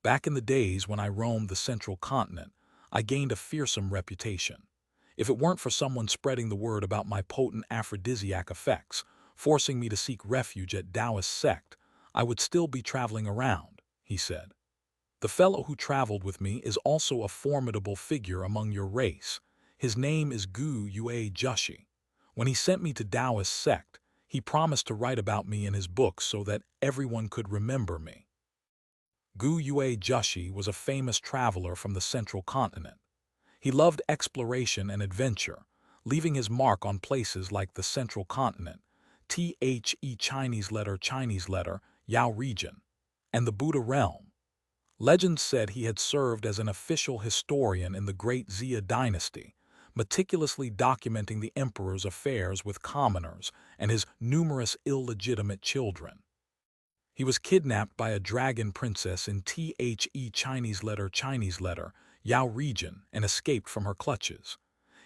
Back in the days when I roamed the central continent, I gained a fearsome reputation. If it weren't for someone spreading the word about my potent aphrodisiac effects, forcing me to seek refuge at Taoist sect, I would still be traveling around, he said. The fellow who traveled with me is also a formidable figure among your race. His name is Gu Yue Jushi. When he sent me to Taoist sect, he promised to write about me in his books so that everyone could remember me. Gu Yue Jushi was a famous traveler from the central continent. He loved exploration and adventure, leaving his mark on places like the central continent, Chinese letter, Yao region, and the Buddha realm. Legends said he had served as an official historian in the Great Xia dynasty, meticulously documenting the emperor's affairs with commoners and his numerous illegitimate children. He was kidnapped by a dragon princess in Chinese letter, Yao region, and escaped from her clutches.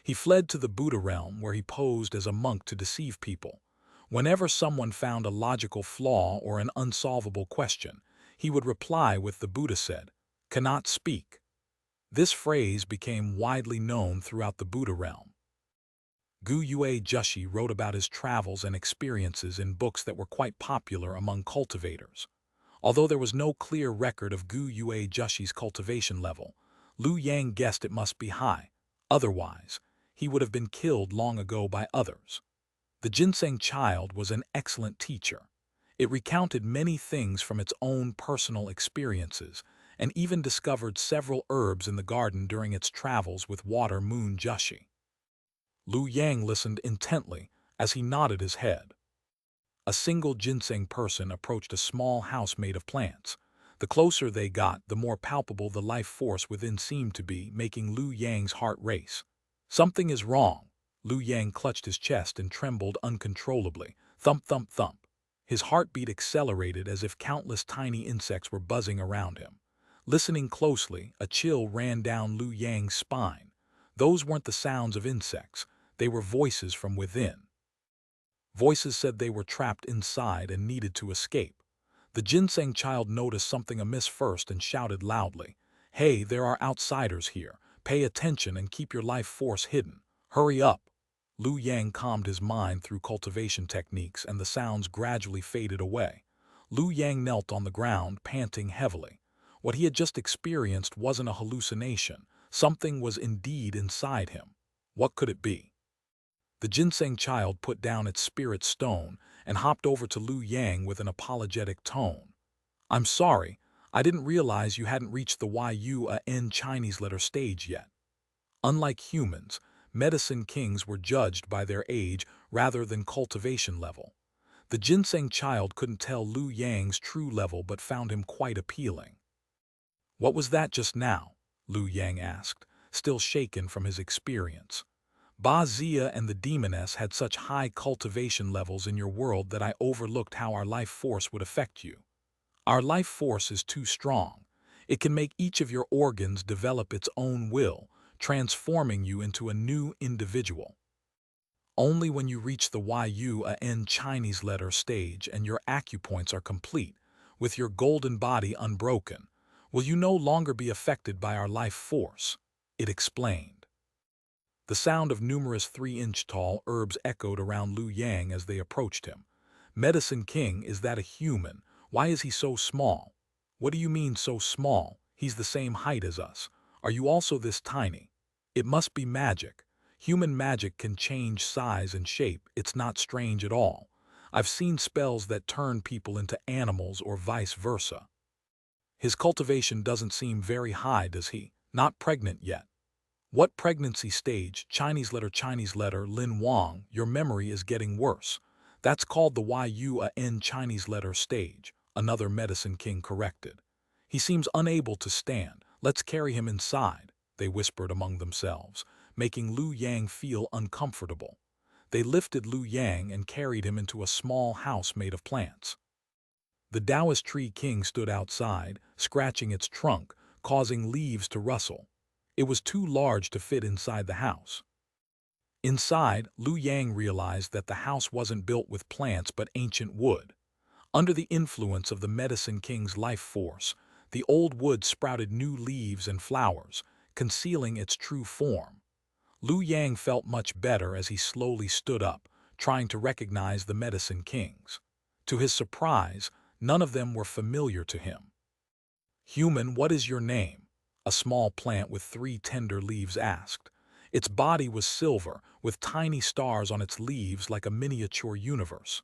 He fled to the Buddha realm where he posed as a monk to deceive people. Whenever someone found a logical flaw or an unsolvable question, he would reply with the Buddha said, "Cannot speak." This phrase became widely known throughout the Buddha realm. Gu Yue Jushi wrote about his travels and experiences in books that were quite popular among cultivators. Although there was no clear record of Gu Yue Jushi's cultivation level, Lu Yang guessed it must be high. Otherwise, he would have been killed long ago by others. The Ginseng Child was an excellent teacher. It recounted many things from its own personal experiences and even discovered several herbs in the garden during its travels with Water Moon Jushi. Lu Yang listened intently as he nodded his head. A single ginseng person approached a small house made of plants. The closer they got, the more palpable the life force within seemed to be, making Lu Yang's heart race. Something is wrong. Lu Yang clutched his chest and trembled uncontrollably. Thump, thump, thump. His heartbeat accelerated as if countless tiny insects were buzzing around him. Listening closely, a chill ran down Lu Yang's spine. Those weren't the sounds of insects. They were voices from within. Voices said they were trapped inside and needed to escape. The Ginseng Child noticed something amiss first and shouted loudly, "Hey, there are outsiders here. Pay attention and keep your life force hidden. Hurry up." Lu Yang calmed his mind through cultivation techniques and the sounds gradually faded away. Lu Yang knelt on the ground, panting heavily. What he had just experienced wasn't a hallucination. Something was indeed inside him. What could it be? The Ginseng Child put down its spirit stone and hopped over to Lu Yang with an apologetic tone. "I'm sorry, I didn't realize you hadn't reached the Yun Chinese letter stage yet." Unlike humans, medicine kings were judged by their age rather than cultivation level. The Ginseng Child couldn't tell Lu Yang's true level but found him quite appealing. "What was that just now?" Lu Yang asked, still shaken from his experience. "Ba Zia and the demoness had such high cultivation levels in your world that I overlooked how our life force would affect you. Our life force is too strong. It can make each of your organs develop its own will, transforming you into a new individual. Only when you reach the Yun Chinese letter stage and your acupoints are complete, with your golden body unbroken, will you no longer be affected by our life force," it explained. The sound of numerous 3-inch-tall herbs echoed around Lu Yang as they approached him. "Medicine King, is that a human? Why is he so small?" "What do you mean so small? He's the same height as us. Are you also this tiny?" "It must be magic. Human magic can change size and shape. It's not strange at all. I've seen spells that turn people into animals or vice versa." "His cultivation doesn't seem very high, does he? Not pregnant yet?" "What pregnancy stage? Chinese letter, Lin Wang, your memory is getting worse. That's called the Yun Chinese letter stage," another medicine king corrected. "He seems unable to stand. Let's carry him inside," they whispered among themselves, making Lu Yang feel uncomfortable. They lifted Lu Yang and carried him into a small house made of plants. The Taoist tree king stood outside, scratching its trunk, causing leaves to rustle. It was too large to fit inside the house. Inside, Lu Yang realized that the house wasn't built with plants but ancient wood. Under the influence of the Medicine King's life force, The old wood sprouted new leaves and flowers, concealing its true form. Lu Yang felt much better as he slowly stood up, trying to recognize the medicine kings. To his surprise, none of them were familiar to him. "Human, what is your name?" a small plant with 3 tender leaves asked. Its body was silver, with tiny stars on its leaves like a miniature universe.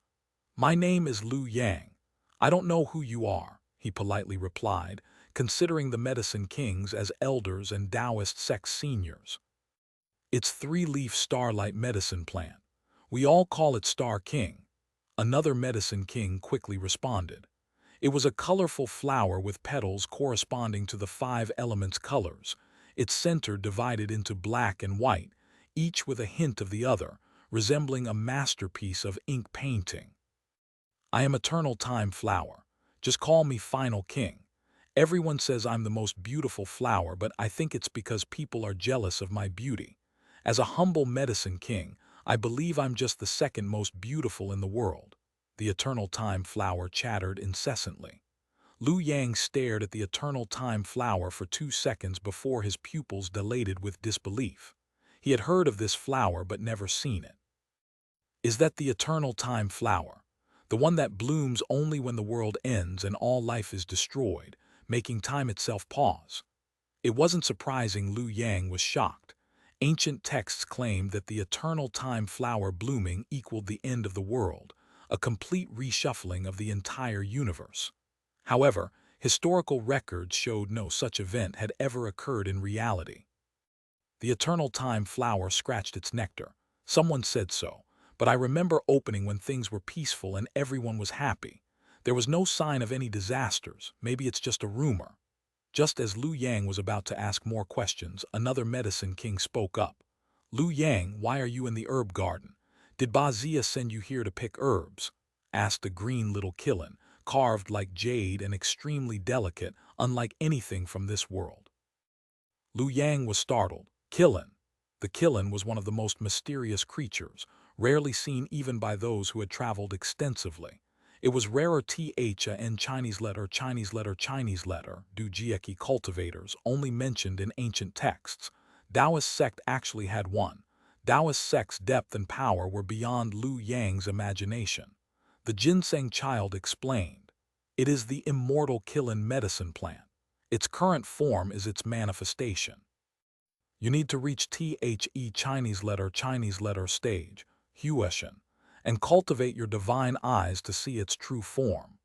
"My name is Lu Yang. I don't know who you are," he politely replied, considering the medicine kings as elders and Taoist sect seniors. "It's 3-leaf starlight medicine plant. We all call it Star King," another medicine king quickly responded. It was a colorful flower with petals corresponding to the 5 elements colors, its center divided into black and white, each with a hint of the other, resembling a masterpiece of ink painting. "I am Eternal Time Flower. Just call me Final King. Everyone says I'm the most beautiful flower, but I think it's because people are jealous of my beauty. As a humble medicine king, I believe I'm just the second most beautiful in the world," the Eternal Time Flower chattered incessantly. Lu Yang stared at the Eternal Time Flower for 2 seconds before his pupils dilated with disbelief. He had heard of this flower but never seen it. "Is that the Eternal Time Flower? The one that blooms only when the world ends and all life is destroyed, making time itself pause?" It wasn't surprising Lu Yang was shocked. Ancient texts claimed that the Eternal Time Flower blooming equaled the end of the world, a complete reshuffling of the entire universe. However, historical records showed no such event had ever occurred in reality. The Eternal Time Flower scratched its nectar. "Someone said so, but I remember opening when things were peaceful and everyone was happy. There was no sign of any disasters. Maybe it's just a rumor." Just as Lu Yang was about to ask more questions, another medicine king spoke up. "Lu Yang, why are you in the herb garden? Did Ba Zia send you here to pick herbs?" asked a green little kiln, carved like jade and extremely delicate, unlike anything from this world. Lu Yang was startled. Kiln. The kiln was one of the most mysterious creatures, rarely seen even by those who had traveled extensively. It was rarer THA Chinese letter do Jieki cultivators only mentioned in ancient texts. Taoist sect actually had one. Taoist sect's depth and power were beyond Lu Yang's imagination. The ginseng child explained. "It is the immortal kiln medicine plant. Its current form is its manifestation. You need to reach THE Chinese letter stage, Hueshan, and cultivate your divine eyes to see its true form."